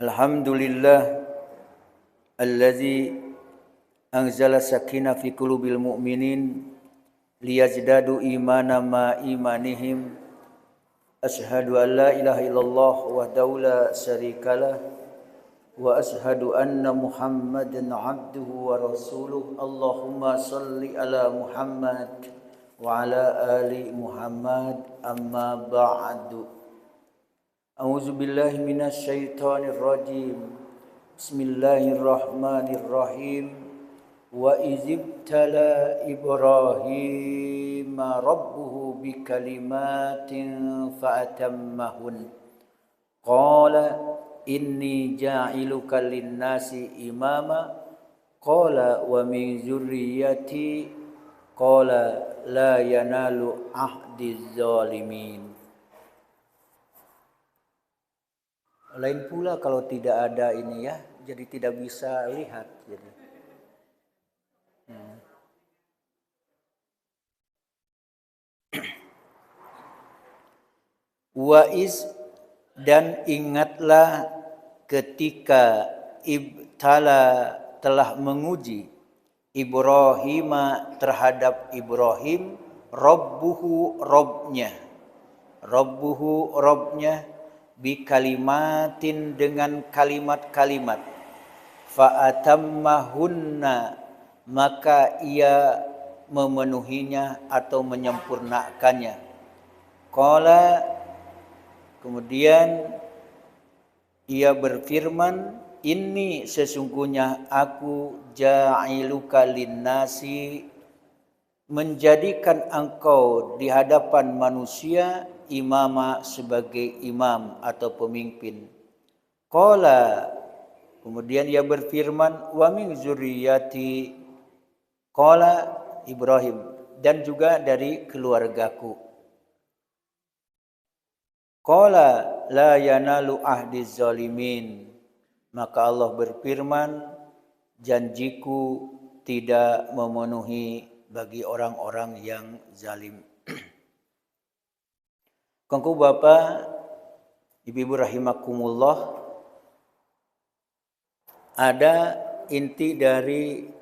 Alhamdulillah allazi anzala sakinah fi qulubil mu'minin liyazdadu imana ma imanihim. Ashhadu an la ilaha illallah wahdahu la syarikalah wa ashhadu anna Muhammadan abduhu wa rasuluh. Allahumma salli ala Muhammad wa ala ali Muhammad, amma ba'du. A'udzu billahi minasy syaithanir rajim. Bismillahirrahmanirrahim. Wa izibtala Ibrahim rabbuhu bikalimatin fa'atammahun. Qala inni ja'iluka lin-nasi imama. Qala wa min dzurriyyati. Qala la yanalu ahdiz zalimin. Lain pula kalau tidak ada ini ya, jadi tidak bisa lihat. Jadi. Waiz, dan ingatlah ketika ibtala telah menguji Ibrahim terhadap Ibrahim, Rabbuhu Robnya bikalimatin dengan kalimat-kalimat, fa'atammahunna maka ia memenuhinya atau menyempurnakannya. Qala, kemudian ia berfirman, inni sesungguhnya aku ja'iluka linnasi, menjadikan engkau di hadapan manusia imama, sebagai imam atau pemimpin. Qala, kemudian ia berfirman, wa min dzurriyyati. Qala Ibrahim, dan juga dari keluargaku. Qala la yanalu ahdiz zalimin, maka Allah berfirman, janjiku tidak memenuhi bagi orang-orang yang zalim. Kongku Bapak, Ibu rahimakumullah, ada inti dari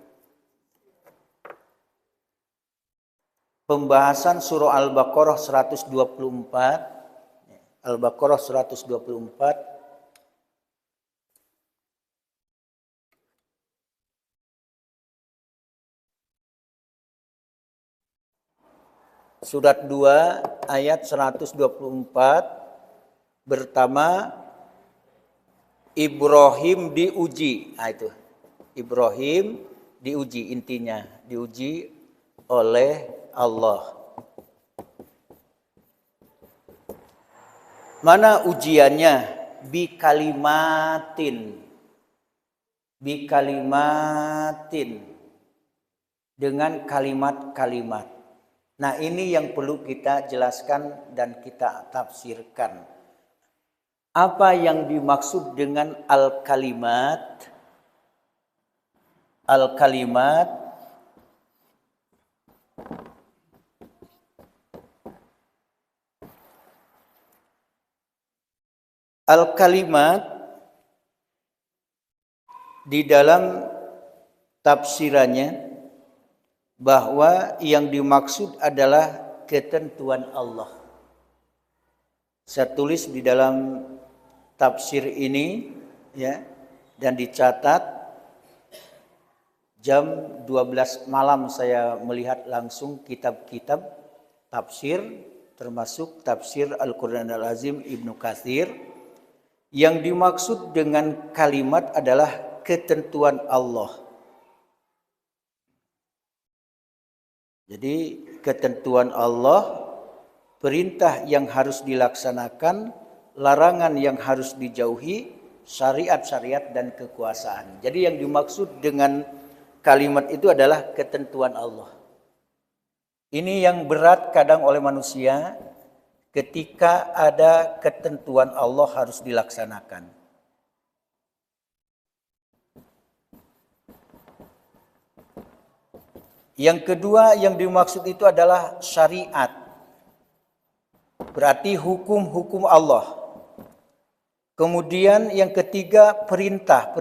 pembahasan surah Al-Baqarah 124. Al-Baqarah 124. Surat 2 ayat 124 pertama, Ibrahim diuji. Nah itu, Ibrahim diuji, intinya diuji oleh Allah. Mana ujiannya? Bikalimatin, dengan kalimat-kalimat. Nah, ini yang perlu kita jelaskan dan kita tafsirkan. Apa yang dimaksud dengan al-kalimat? Al-kalimat di dalam tafsirannya bahwa yang dimaksud adalah ketentuan Allah. Saya tulis di dalam tafsir ini ya, dan dicatat jam 12 malam saya melihat langsung kitab-kitab tafsir, termasuk tafsir Al-Quran Al-Azim Ibnu Katsir. Yang dimaksud dengan kalimat adalah ketentuan Allah. Jadi ketentuan Allah, perintah yang harus dilaksanakan, larangan yang harus dijauhi, syariat-syariat dan kekuasaan. Jadi yang dimaksud dengan kalimat itu adalah ketentuan Allah. Ini yang berat kadang oleh manusia, ketika ada ketentuan Allah harus dilaksanakan. Yang kedua yang dimaksud itu adalah syariat. Berarti hukum-hukum Allah. Kemudian yang ketiga perintah.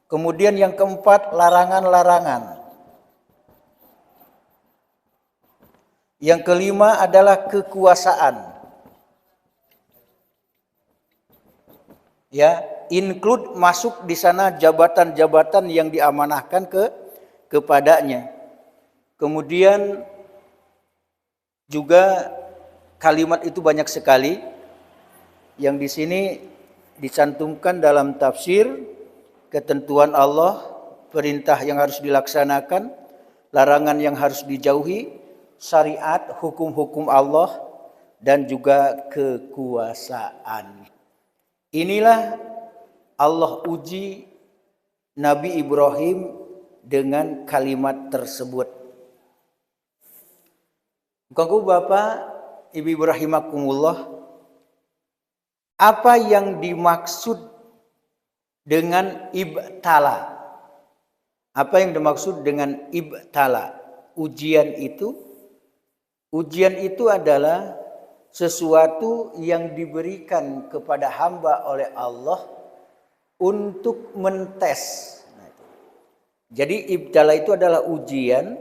Kemudian yang keempat larangan. Yang kelima adalah kekuasaan. Ya, include masuk di sana jabatan-jabatan yang diamanahkan kepadanya. Kemudian juga kalimat itu banyak sekali yang di sini dicantumkan dalam tafsir, ketentuan Allah, perintah yang harus dilaksanakan, larangan yang harus dijauhi, syariat, hukum-hukum Allah, dan juga kekuasaan. Inilah Allah uji Nabi Ibrahim dengan kalimat tersebut. Bapak, Bapak, Ibu rahimakumullah, apa yang dimaksud dengan ibtala? Apa yang dimaksud dengan ibtala? Ujian itu adalah sesuatu yang diberikan kepada hamba oleh Allah untuk mentes. Jadi ibtala itu adalah ujian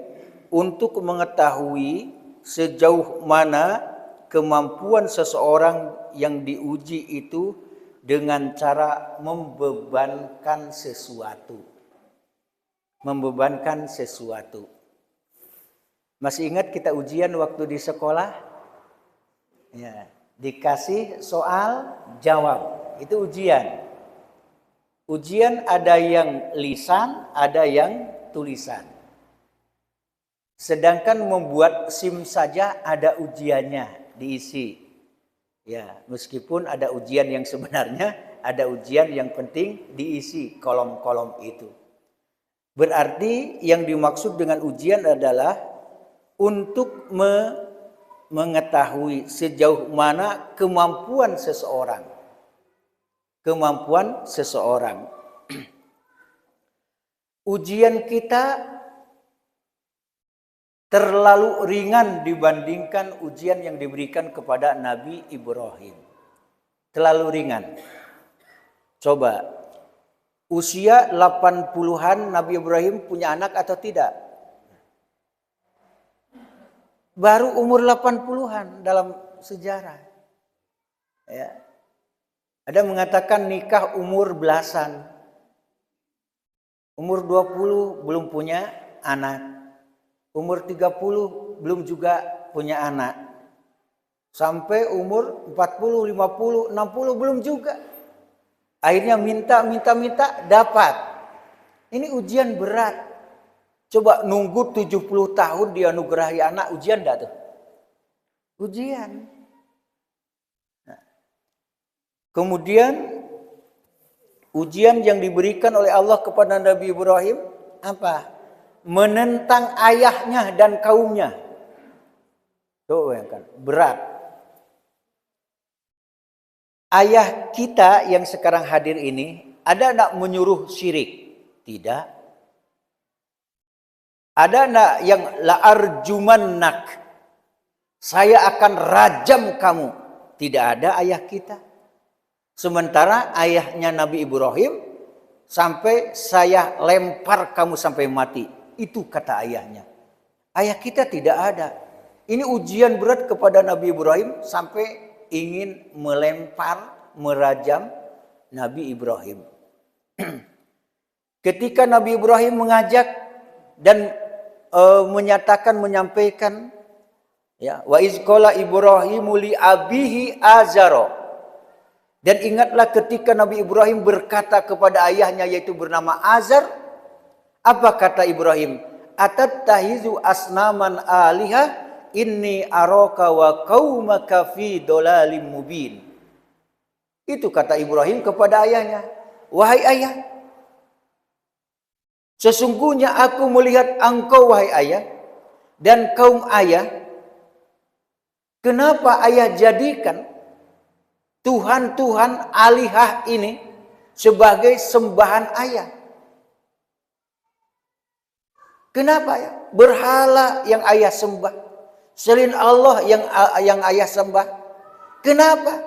untuk mengetahui sejauh mana kemampuan seseorang yang diuji itu dengan cara membebankan sesuatu. Masih ingat kita ujian waktu di sekolah? Ya, dikasih soal jawab, itu ujian. Ujian ada yang lisan, ada yang tulisan. Sedangkan membuat SIM saja ada ujiannya diisi. Ya, meskipun ada ujian yang sebenarnya, ada ujian yang penting diisi kolom-kolom itu. Berarti yang dimaksud dengan ujian adalah untuk mengetahui sejauh mana kemampuan seseorang. Ujian kita terlalu ringan dibandingkan ujian yang diberikan kepada Nabi Ibrahim. Terlalu ringan. Coba, usia 80-an Nabi Ibrahim punya anak atau tidak? Baru umur 80-an dalam sejarah. Ya. Ada mengatakan nikah umur belasan. Umur 20 belum punya anak. Umur 30 belum juga punya anak. Sampai umur 40, 50, 60 belum juga. Akhirnya minta dapat. Ini ujian berat. Coba nunggu 70 tahun dianugerahi anak, ujian enggak tuh? Ujian. Nah. Kemudian ujian yang diberikan oleh Allah kepada Nabi Ibrahim apa? Menentang ayahnya dan kaumnya. Tuh kan, berat. Ayah kita yang sekarang hadir ini ada enggak menyuruh syirik? Tidak. Ada enggak yang la'arjumannak? Saya akan rajam kamu. Tidak ada ayah kita. Sementara ayahnya Nabi Ibrahim sampai saya lempar kamu sampai mati. Itu kata ayahnya. Ayah kita tidak ada. Ini ujian berat kepada Nabi Ibrahim sampai ingin melempar, merajam Nabi Ibrahim. Ketika Nabi Ibrahim mengajak dan menyampaikan, ya, wa iz qala Ibrahimu li abihi azaro. Dan ingatlah ketika Nabi Ibrahim berkata kepada ayahnya yaitu bernama Azar, apa kata Ibrahim? Atattahizu asnaman aliha inni araka wa qaumaka fi dolalim mubin. Itu kata Ibrahim kepada ayahnya, wahai ayah, sesungguhnya aku melihat engkau wahai ayah dan kaum ayah. Kenapa ayah jadikan Tuhan-Tuhan alihah ini sebagai sembahan ayah? Kenapa ya? Berhala yang ayah sembah, selain Allah yang ayah sembah, Kenapa?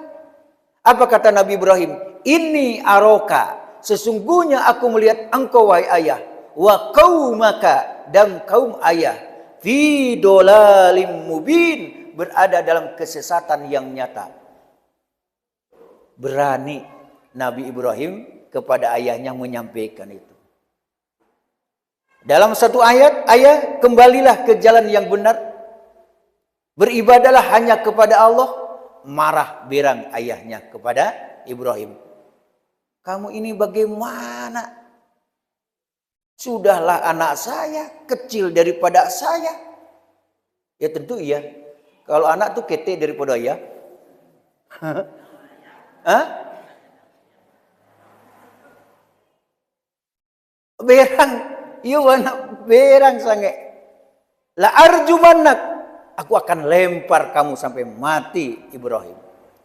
Apa kata Nabi Ibrahim? Inni aroka, sesungguhnya aku melihat engkau wahai ayah, wa qaumaka, dan kaum ayah, fi dolalim mubin, berada dalam kesesatan yang nyata. Berani Nabi Ibrahim kepada ayahnya menyampaikan itu. Dalam satu ayat, ayah kembalilah ke jalan yang benar, beribadalah hanya kepada Allah. Marah berang ayahnya kepada Ibrahim. Kamu ini bagaimana? Sudahlah anak saya, kecil daripada saya. Ya tentu iya. Kalau anak tuh kete daripada ayah. Hah? Berang, iya anak berang sange. La arjumanak, aku akan lempar kamu sampai mati Ibrahim.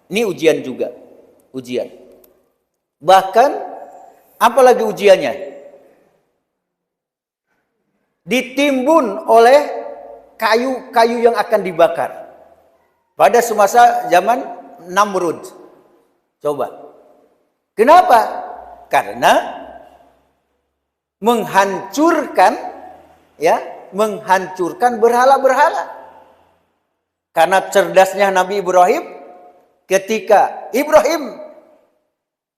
Ini ujian juga, ujian. Bahkan apalagi ujiannya? Ditimbun oleh kayu-kayu yang akan dibakar. Pada semasa zaman Namrud. Coba. Kenapa? Karena menghancurkan berhala-berhala. Karena cerdasnya Nabi Ibrahim, ketika Ibrahim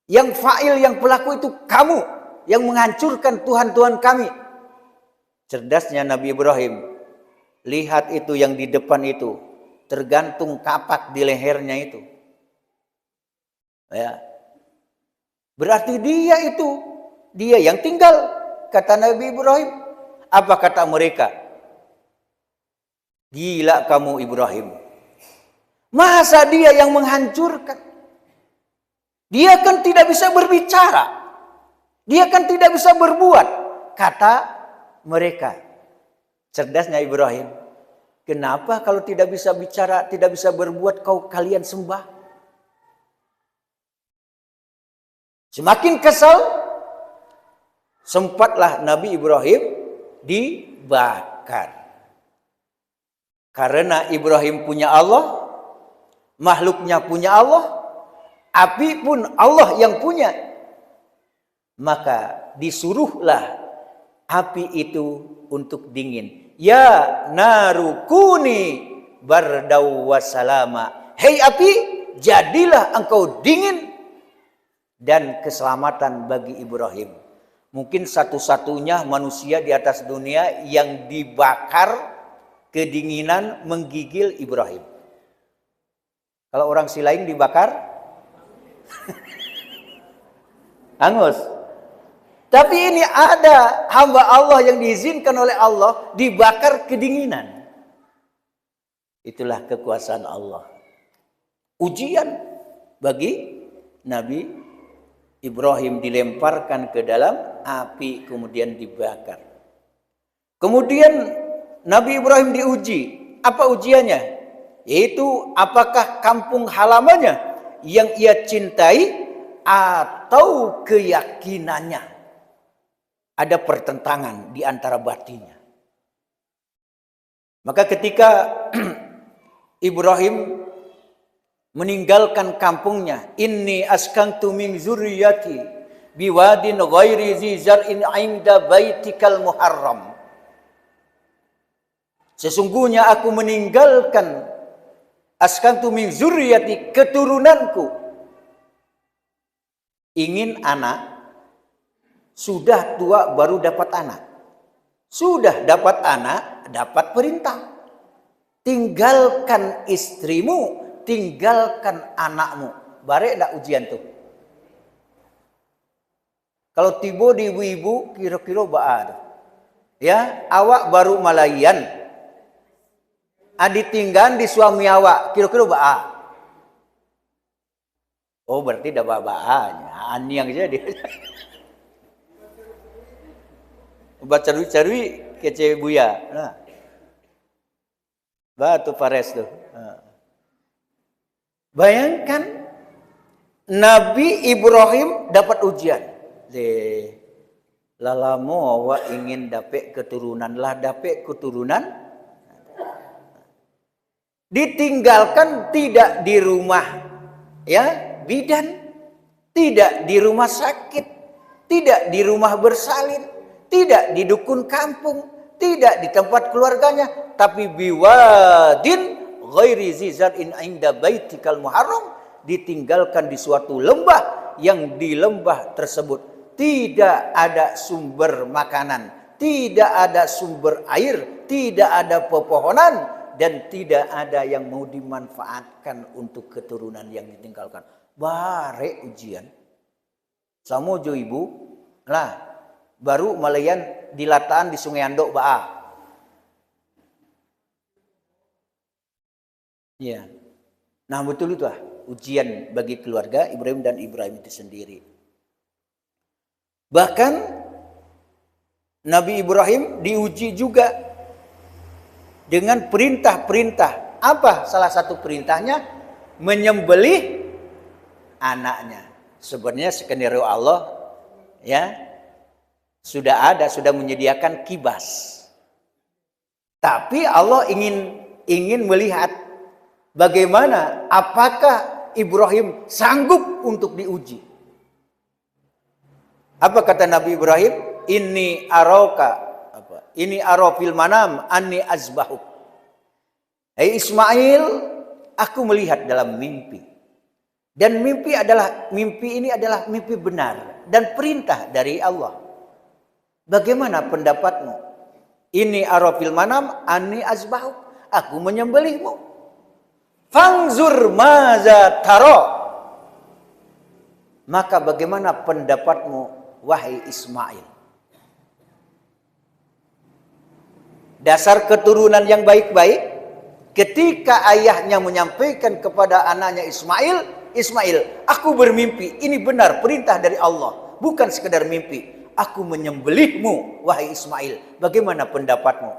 yang fa'il, yang pelaku itu kamu, yang menghancurkan Tuhan-Tuhan kami. Cerdasnya Nabi Ibrahim, lihat itu yang di depan itu, tergantung kapak di lehernya itu. Ya. Berarti dia yang tinggal, kata Nabi Ibrahim. Apa kata mereka? Gila kamu Ibrahim. Masa dia yang menghancurkan? Dia kan tidak bisa berbicara. Dia kan tidak bisa berbuat. Kata mereka. Cerdasnya Ibrahim. Kenapa kalau tidak bisa bicara, tidak bisa berbuat, kalian sembah? Semakin kesal, sempatlah Nabi Ibrahim dibakar. Karena Ibrahim punya Allah, makhluknya punya Allah, api pun Allah yang punya. Maka disuruhlah api itu untuk dingin. Ya narukuni bardau wassalama. Hei api, jadilah engkau dingin dan keselamatan bagi Ibrahim. Mungkin satu-satunya manusia di atas dunia yang dibakar kedinginan menggigil Ibrahim. Kalau orang si lain dibakar hangus. Tapi ini ada hamba Allah yang diizinkan oleh Allah dibakar kedinginan. Itulah kekuasaan Allah. Ujian bagi Nabi Ibrahim, dilemparkan ke dalam api kemudian dibakar. Kemudian Nabi Ibrahim diuji. Apa ujiannya? Yaitu apakah kampung halamannya yang ia cintai atau keyakinannya. Ada pertentangan di antara batinnya. Maka ketika Ibrahim meninggalkan kampungnya, inni askantu min zurriyati biwadin ghairi zi zar'in 'inda baitikal muharram. Sesungguhnya aku meninggalkan askantu min zurriyati, keturunanku. Ingin anak, sudah tua baru dapat anak. Sudah dapat anak, dapat perintah. Tinggalkan istrimu, tinggalkan anakmu. Barek dak ujian tuh. Kalau tiba di ibu-ibu kira-kira ba'a. Ya, awak baru malayan. Ditinggal di suami awak, kira-kira ba'a. Oh, berarti dah ba'a-ba'anya. Aniang saja dia. Bacarui-carui kece buya. Nah. Batu pares tuh. Nah. Bayangkan Nabi Ibrahim dapat ujian. Lalamo awak ingin dapat keturunan, lah dapat keturunan. Ditinggalkan tidak di rumah ya, bidan, tidak di rumah sakit, tidak di rumah bersalin, tidak di dukun kampung, tidak di tempat keluarganya, tapi biwadin ghairi zizar'in inda baitikal muharram, ditinggalkan di suatu lembah, yang di lembah tersebut tidak ada sumber makanan, tidak ada sumber air, tidak ada pepohonan, dan tidak ada yang mau dimanfaatkan untuk keturunan yang ditinggalkan. Bare ujian. Samojo ibu lah baru malayan dilataan di Sungai Andok Ba'a. Ya. Nah betul itu ujian bagi keluarga Ibrahim dan Ibrahim itu sendiri. Bahkan Nabi Ibrahim diuji juga dengan perintah-perintah. Apa salah satu perintahnya? Menyembelih anaknya. Sebenarnya skenario Allah ya sudah menyediakan kibas. Tapi Allah ingin melihat bagaimana, apakah Ibrahim sanggup untuk diuji. Apa kata Nabi Ibrahim? Inni aro fil manam anni azbahuk. Hai Ismail, aku melihat dalam mimpi. Dan mimpi ini adalah mimpi benar dan perintah dari Allah. Bagaimana pendapatmu? Ini arafil manam anni azbahuk. Aku menyembelihmu. Fangzur maza taro. Maka bagaimana pendapatmu wahai Ismail? Dasar keturunan yang baik-baik, ketika ayahnya menyampaikan kepada anaknya Ismail, aku bermimpi, ini benar perintah dari Allah, bukan sekedar mimpi. Aku menyembelihmu wahai Ismail. Bagaimana pendapatmu?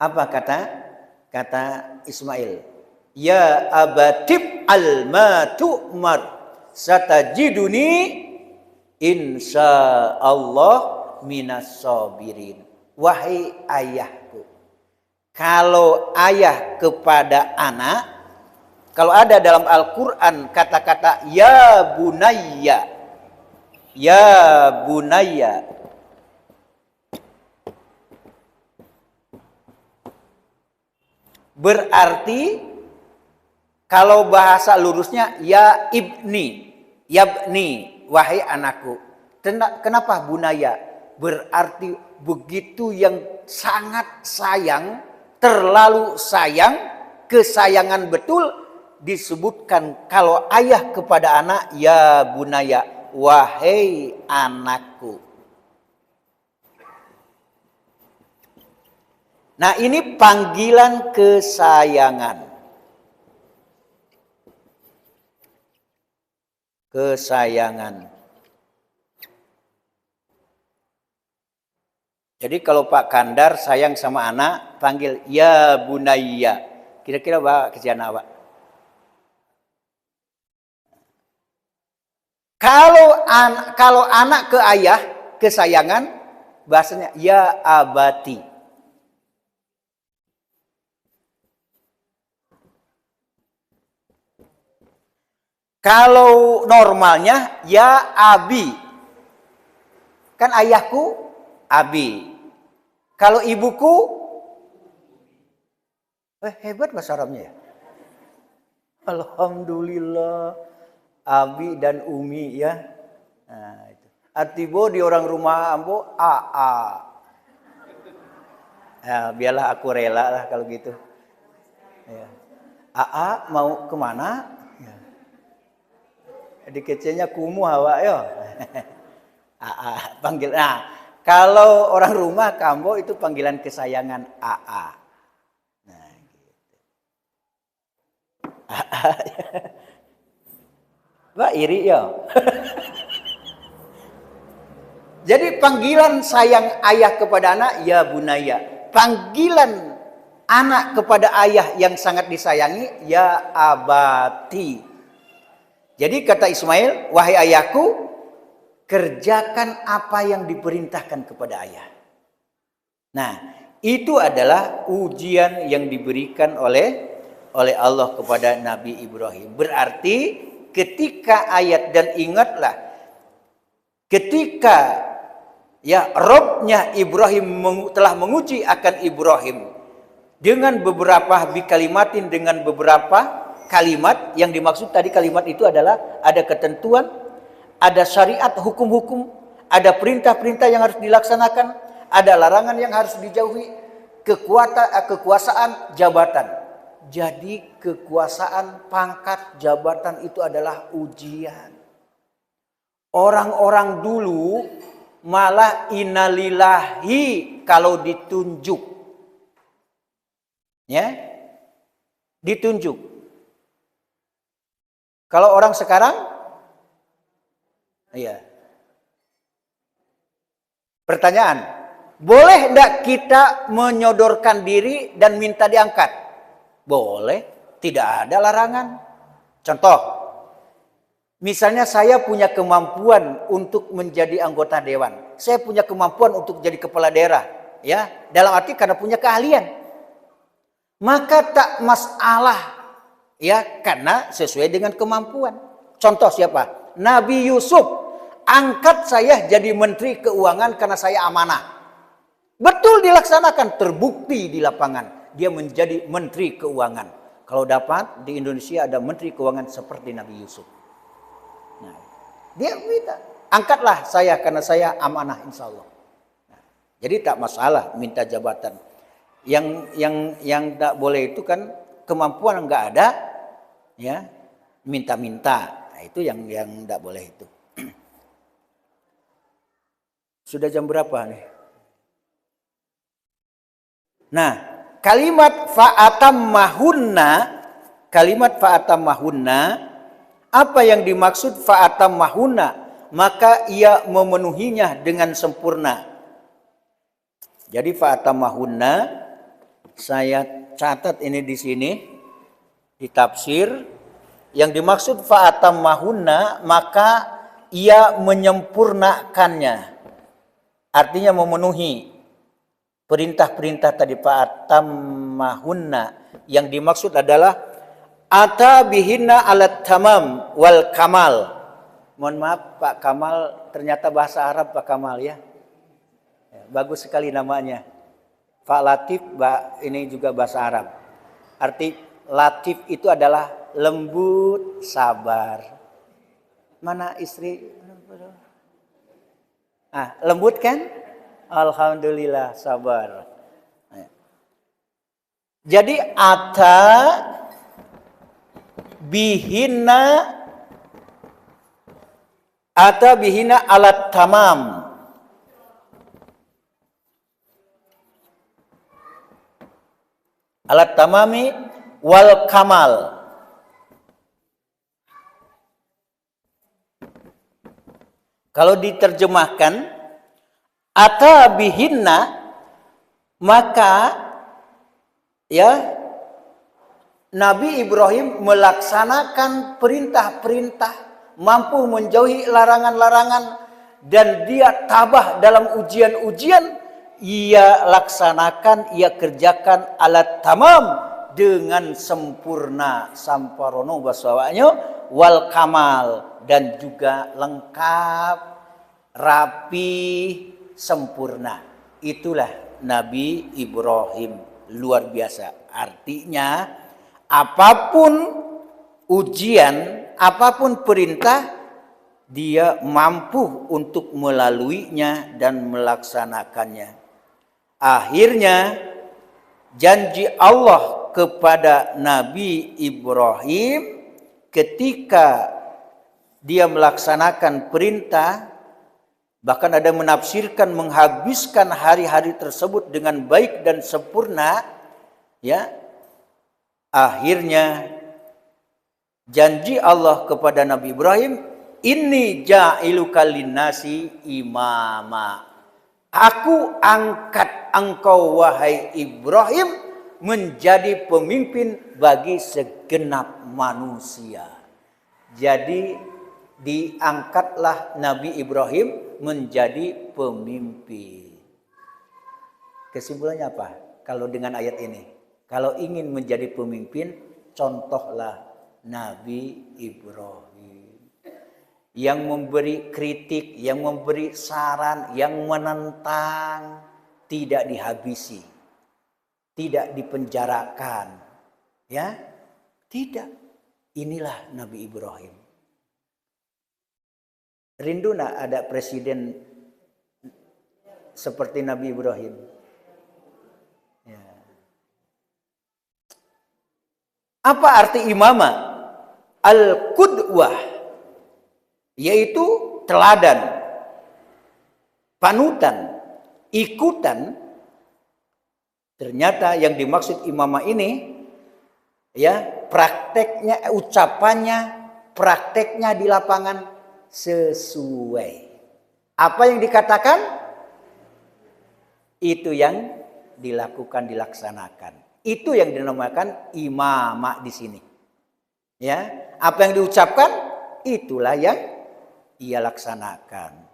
Apa kata Ismail? Ya abatib al-ma tu'mar satajiduni insyaallah minas sabirin. Wahai ayahku, kalau ayah kepada anak, kalau ada dalam Al-Quran kata-kata ya bunayya, berarti kalau bahasa lurusnya ya ibni, wahai anakku. Kenapa bunaya? Berarti begitu yang sangat sayang, terlalu sayang, kesayangan betul, disebutkan kalau ayah kepada anak ya bunaya, wahai anakku. Nah ini panggilan kesayangan. Jadi kalau Pak Kandar sayang sama anak, panggil ya bunayya. Kira-kira Pak kesian Pak. Kalau anak ke ayah, kesayangan, bahasanya ya abati. Kalau normalnya ya abi. Kan ayahku abi. Kalau ibuku hebat bahasa Arabnya ya. Alhamdulillah. Abi dan Umi ya. Nah, itu. Artibo di orang rumah ambo AA. Ya, biarlah aku rela lah kalau gitu. Ya. AA mau kemana? Ya. Di kecilnya kumu hawa yo. AA panggil. Nah, kalau orang rumah kambo itu panggilan kesayangan AA. Nah, gitu. AA. Wah iri ya. Jadi panggilan sayang ayah kepada anak ya bunaya. Panggilan anak kepada ayah yang sangat disayangi ya abati. Jadi kata Ismail, wahai ayahku, kerjakan apa yang diperintahkan kepada ayah. Nah, itu adalah ujian yang diberikan oleh oleh Allah kepada Nabi Ibrahim. Berarti ketika ayat, dan ingatlah ketika ya Robnya Ibrahim telah menguji akan Ibrahim dengan beberapa bikalimatin, dengan beberapa kalimat. Yang dimaksud tadi kalimat itu adalah ada ketentuan, ada syariat, hukum-hukum, ada perintah-perintah yang harus dilaksanakan, ada larangan yang harus dijauhi, kekuasaan, jabatan. Jadi kekuasaan, pangkat, jabatan itu adalah ujian. Orang-orang dulu malah innalillahi kalau ditunjuk. Ya. Ditunjuk. Kalau orang sekarang iya. Pertanyaan, boleh enggak kita menyodorkan diri dan minta diangkat? Boleh, tidak ada larangan. Contoh, misalnya saya punya kemampuan untuk menjadi anggota dewan. Saya punya kemampuan untuk jadi kepala daerah. Ya, dalam arti karena punya keahlian. Maka tak masalah. Ya, karena sesuai dengan kemampuan. Contoh siapa? Nabi Yusuf. Angkat saya jadi menteri keuangan karena saya amanah. Betul dilaksanakan, terbukti di lapangan. Dia menjadi menteri keuangan. Kalau dapat di Indonesia ada menteri keuangan seperti Nabi Yusuf. Nah, dia minta, angkatlah saya karena saya amanah insya Allah. Nah, jadi tak masalah minta jabatan. Yang tak boleh itu kan kemampuan enggak ada, ya minta-minta. Nah, itu yang tak boleh itu. Sudah jam berapa nih? Nah, kalimat fa'atammahunna, apa yang dimaksud fa'atammahunna? Maka ia memenuhinya dengan sempurna. Jadi fa'atammahunna, saya catat ini di sini di tafsir, yang dimaksud fa'atammahunna maka ia menyempurnakannya. Artinya memenuhi perintah-perintah tadi fa'atammahunna. Yang dimaksud adalah ata bihinna alat tamam wal kamal. Mohon maaf Pak Kamal, ternyata bahasa Arab Pak Kamal ya. Bagus sekali namanya. Pak Latif, ini juga bahasa Arab. Arti latif itu adalah lembut, sabar. Mana istri? Lembut kan? Alhamdulillah, sabar. Jadi ata bihina alat tamam. Alat tamami wal kamal. Kalau diterjemahkan ata bihinna, maka ya Nabi Ibrahim melaksanakan perintah-perintah, mampu menjauhi larangan-larangan, dan dia tabah dalam ujian-ujian. Ia laksanakan, ia kerjakan alat tamam dengan sempurna, samparono basawanyo wal kamal, dan juga lengkap, rapi, sempurna. Itulah Nabi Ibrahim, luar biasa. Artinya apapun ujian, apapun perintah, dia mampu untuk melaluinya dan melaksanakannya. Akhirnya janji Allah kepada Nabi Ibrahim ketika dia melaksanakan perintah, bahkan ada menafsirkan menghabiskan hari-hari tersebut dengan baik dan sempurna, ya. Akhirnya janji Allah kepada Nabi Ibrahim, inni ja'iluka linnasi imama. Aku angkat engkau wahai Ibrahim menjadi pemimpin bagi segenap manusia. Jadi diangkatlah Nabi Ibrahim menjadi pemimpin. Kesimpulannya apa? Kalau dengan ayat ini, kalau ingin menjadi pemimpin, contohlah Nabi Ibrahim. Yang memberi kritik, yang memberi saran, yang menentang, tidak dihabisi, tidak dipenjarakan. Ya, tidak. Inilah Nabi Ibrahim. Rindu nak ada presiden seperti Nabi Ibrahim? Ya. Apa arti imamah? Al-qudwah, yaitu teladan, panutan, ikutan. Ternyata yang dimaksud imamah ini, ya, prakteknya, ucapannya, prakteknya di lapangan sesuai. Apa yang dikatakan, itu yang dilakukan, dilaksanakan. Itu yang dinamakan imamah di sini. Ya, apa yang diucapkan, itulah yang ia laksanakan.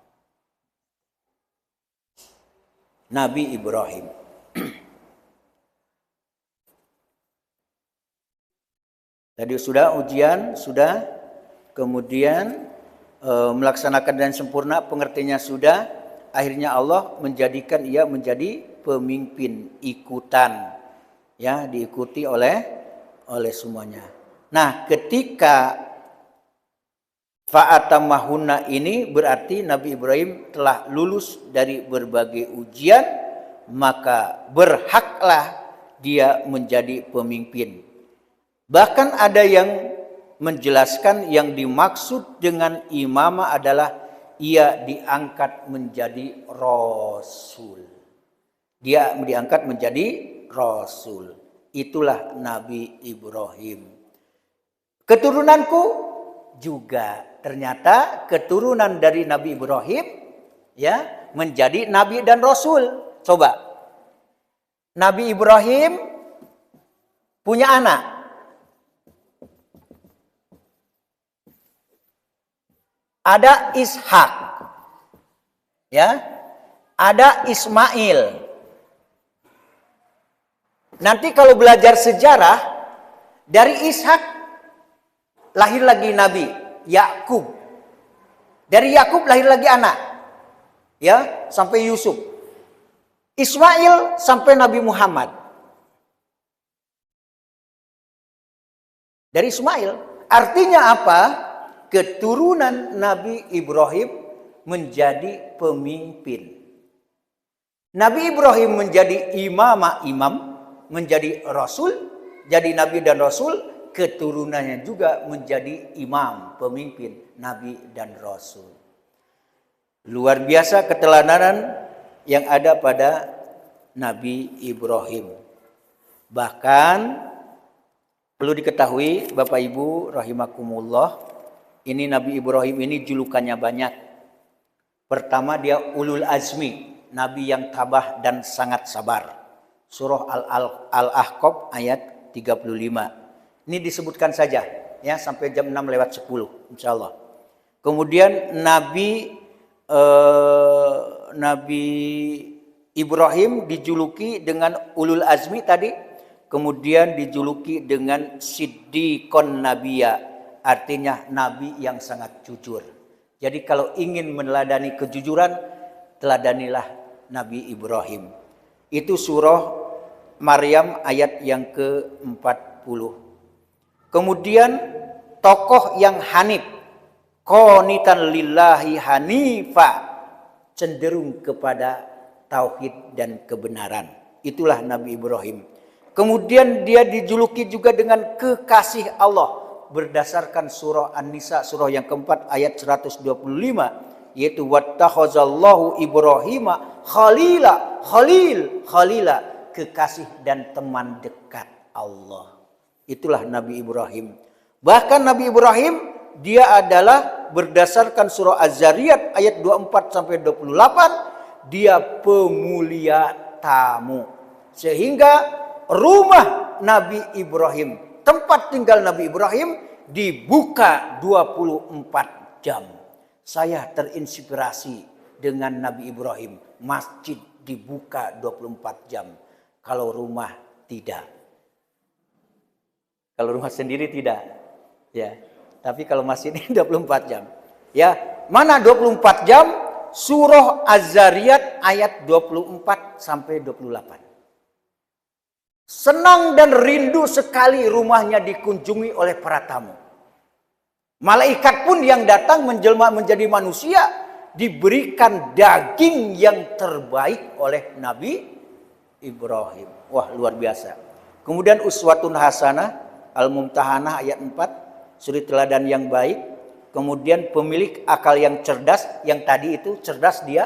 Nabi Ibrahim. Tadi sudah ujian, sudah, kemudian melaksanakan dan sempurna, pengertiannya sudah, akhirnya Allah menjadikan ia menjadi pemimpin ikutan, ya, diikuti oleh semuanya. Nah, ketika fa'atamahunna ini berarti Nabi Ibrahim telah lulus dari berbagai ujian, maka berhaklah dia menjadi pemimpin. Bahkan ada yang menjelaskan yang dimaksud dengan imamah adalah ia diangkat menjadi rasul. Dia diangkat menjadi rasul. Itulah Nabi Ibrahim. Keturunanku juga, ternyata keturunan dari Nabi Ibrahim, ya, menjadi nabi dan rasul. Coba, Nabi Ibrahim punya anak. Ada Ishak, ya, ada Ismail. Nanti kalau belajar sejarah, dari Ishak lahir lagi Nabi Yakub. Dari Yakub lahir lagi anak, ya, sampai Yusuf. Ismail sampai Nabi Muhammad. Dari Ismail, artinya apa? Keturunan Nabi Ibrahim menjadi pemimpin. Nabi Ibrahim menjadi imam, menjadi rasul, jadi nabi dan rasul. Keturunannya juga menjadi imam, pemimpin, nabi dan rasul. Luar biasa keteladanan yang ada pada Nabi Ibrahim. Bahkan perlu diketahui Bapak Ibu rahimakumullah, ini Nabi Ibrahim ini julukannya banyak. Pertama, dia ulul azmi, nabi yang tabah dan sangat sabar. Surah Al-Ahqaf ayat 35. Ini disebutkan saja, ya, sampai jam 6:10 insyaallah. Kemudian Nabi Ibrahim dijuluki dengan ulul azmi tadi, kemudian dijuluki dengan siddiqon nabiyya, artinya nabi yang sangat jujur. Jadi kalau ingin meneladani kejujuran, teladanilah Nabi Ibrahim. Itu surah Maryam ayat yang ke-40. Kemudian tokoh yang hanif, qanitan lillahi hanifa, cenderung kepada tauhid dan kebenaran. Itulah Nabi Ibrahim. Kemudian dia dijuluki juga dengan kekasih Allah berdasarkan surah An-Nisa, surah yang keempat ayat 125, yaitu wattakhazallahu Ibrahima khalila, kekasih dan teman dekat Allah. Itulah Nabi Ibrahim. Bahkan Nabi Ibrahim, dia adalah berdasarkan surah Az-Zariyat ayat 24 sampai 28, dia pemulia tamu. Sehingga rumah Nabi Ibrahim, tempat tinggal Nabi Ibrahim dibuka 24 jam. Saya terinspirasi dengan Nabi Ibrahim. Masjid dibuka 24 jam. Kalau rumah tidak. Kalau rumah sendiri tidak. Ya. Tapi kalau masjid ini 24 jam. Ya, mana 24 jam? Surah Az-Zariyat ayat 24 sampai 28. Senang dan rindu sekali rumahnya dikunjungi oleh para tamu. Malaikat pun yang datang menjelma menjadi manusia diberikan daging yang terbaik oleh Nabi Ibrahim. Wah, luar biasa. Kemudian uswatun hasanah Al-Mumtahanah ayat 4, suri teladan yang baik. Kemudian pemilik akal yang cerdas, yang tadi itu cerdas dia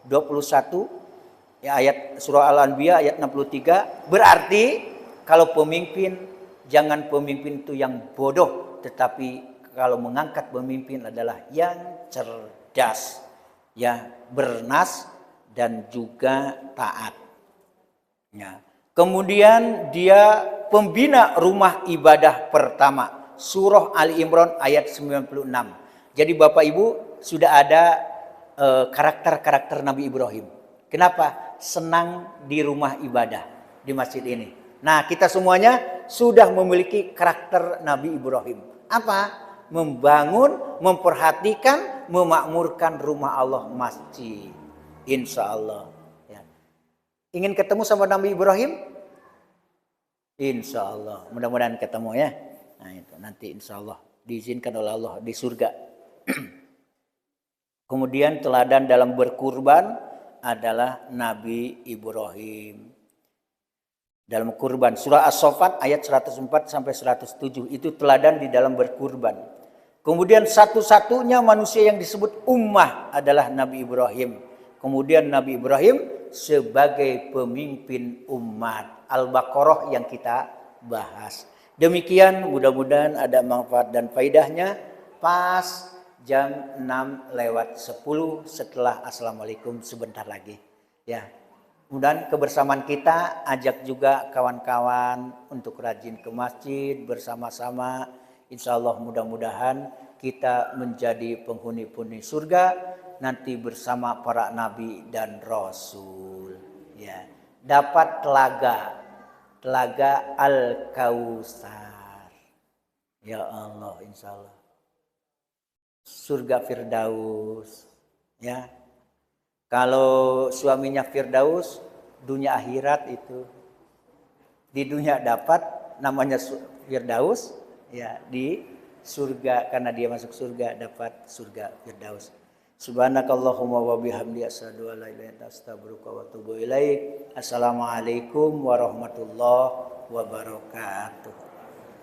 21 ya, ayat surah Al-Anbiya ayat 63. Berarti kalau pemimpin, jangan pemimpin itu yang bodoh, tetapi kalau mengangkat pemimpin adalah yang cerdas, ya, bernas dan juga taat. Ya. Kemudian dia pembina rumah ibadah pertama. Surah Ali Imran ayat 96. Jadi Bapak Ibu sudah ada karakter-karakter Nabi Ibrahim. Kenapa? Senang di rumah ibadah di masjid ini. Nah, kita semuanya sudah memiliki karakter Nabi Ibrahim. Apa? Membangun, memperhatikan, memakmurkan rumah Allah, masjid. Insya Allah. Ya. Ingin ketemu sama Nabi Ibrahim? Insya Allah. Mudah-mudahan ketemu ya. Nah itu nanti insya Allah diizinkan oleh Allah di surga. Kemudian teladan dalam berkurban adalah Nabi Ibrahim. Dalam kurban surah As-Saffat ayat 104 sampai 107 itu teladan di dalam berkurban. Kemudian satu-satunya manusia yang disebut ummah adalah Nabi Ibrahim. Kemudian Nabi Ibrahim sebagai pemimpin umat. Al-Baqarah yang kita bahas. Demikian, mudah-mudahan ada manfaat dan faedahnya. Pas jam 6:10 setelah Assalamualaikum sebentar lagi. Ya, mudah-mudahan kebersamaan kita, ajak juga kawan-kawan untuk rajin ke masjid bersama-sama. Insya Allah mudah-mudahan kita menjadi penghuni-penghuni surga nanti bersama para nabi dan rasul. Ya, dapat telaga Al-Kautsar. Ya Allah, insya Allah. Surga Firdaus. Ya. Kalau suaminya Firdaus, dunia akhirat itu. Di dunia dapat namanya Firdaus, ya di surga karena dia masuk surga dapat surga Firdaus. Subhanakallahumma wa bihamdi asyhadu an la ilaha illa anta astaghfiruka wa atubu ilaik. Assalamualaikum warahmatullahi wabarakatuh.